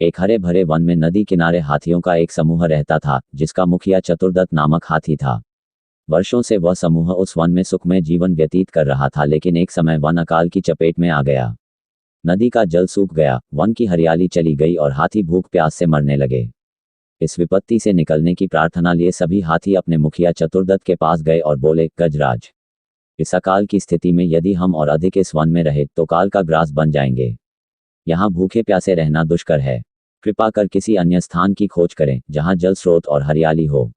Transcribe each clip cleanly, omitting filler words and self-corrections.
एक हरे भरे वन में नदी किनारे हाथियों का एक समूह रहता था, जिसका मुखिया चतुर्दत्त नामक हाथी था। वर्षों से वह समूह उस वन में सुखमय जीवन व्यतीत कर रहा था, लेकिन एक समय वन अकाल की चपेट में आ गया। नदी का जल सूख गया, वन की हरियाली चली गई और हाथी भूख प्यास से मरने लगे। इस विपत्ति से निकलने की प्रार्थना लिए सभी हाथी अपने मुखिया चतुर्दत्त के पास गए और बोले, गजराज, इस अकाल की स्थिति में यदि हम और अधिक इस वन में रहे तो काल का ग्रास बन जाएंगे। यहाँ भूखे प्यासे रहना दुष्कर है। कृपा कर किसी अन्य स्थान की खोज करें जहाँ जल स्रोत और हरियाली हो।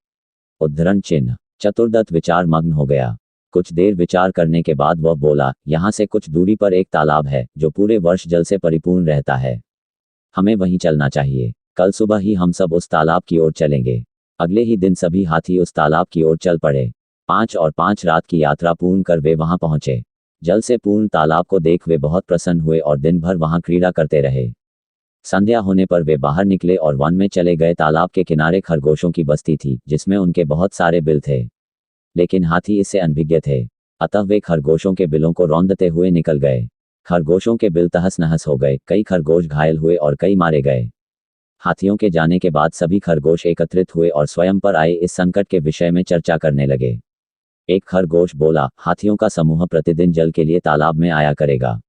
उद्धरण चिन्ह। चतुर्दत्त विचार मग्न हो गया। कुछ देर विचार करने के बाद वह बोला, यहाँ से कुछ दूरी पर एक तालाब है जो पूरे वर्ष जल से परिपूर्ण रहता है। हमें वहीं चलना चाहिए। कल सुबह ही हम सब उस तालाब की ओर चलेंगे। अगले ही दिन सभी हाथी उस तालाब की ओर चल पड़े। 5 और 5 रात की यात्रा पूर्ण कर वे वहां पहुंचे। जल से पूर्ण तालाब को देख वे बहुत प्रसन्न हुए और दिन भर वहां क्रीड़ा करते रहे। संध्या होने पर वे बाहर निकले और वन में चले गए। तालाब के किनारे खरगोशों की बस्ती थी, जिसमें उनके बहुत सारे बिल थे, लेकिन हाथी इससे अनभिज्ञ थे। अतः वे खरगोशों के बिलों को रौंदते हुए निकल गए। खरगोशों के बिल तहस नहस हो गए, कई खरगोश घायल हुए और कई मारे गए। हाथियों के जाने के बाद सभी खरगोश एकत्रित हुए और स्वयं पर आए इस संकट के विषय में चर्चा करने लगे। एक खरगोश बोला, हाथियों का समूह प्रतिदिन जल के लिए तालाब में आया करेगा।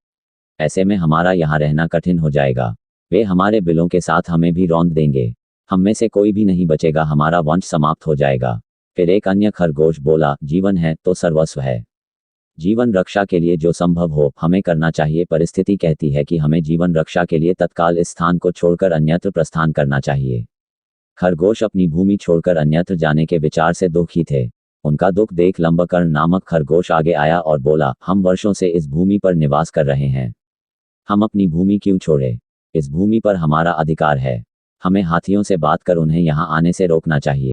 ऐसे में हमारा यहाँ रहना कठिन हो जाएगा। वे हमारे बिलों के साथ हमें भी रौंद देंगे। हम में से कोई भी नहीं बचेगा, हमारा वंश समाप्त हो जाएगा। फिर एक अन्य खरगोश बोला, जीवन है तो सर्वस्व है। जीवन रक्षा के लिए जो संभव हो हमें करना चाहिए। परिस्थिति कहती है कि हमें जीवन रक्षा के लिए तत्काल इस स्थान को छोड़कर अन्यत्र प्रस्थान करना चाहिए। खरगोश अपनी भूमि छोड़कर अन्यत्र जाने के विचार से दुखी थे। उनका दुख देख लंबकर्ण नामक खरगोश आगे आया और बोला, हम वर्षों से इस भूमि पर निवास कर रहे हैं। हम अपनी भूमि क्यों छोड़े? इस भूमि पर हमारा अधिकार है। हमें हाथियों से बात कर उन्हें यहाँ आने से रोकना चाहिए।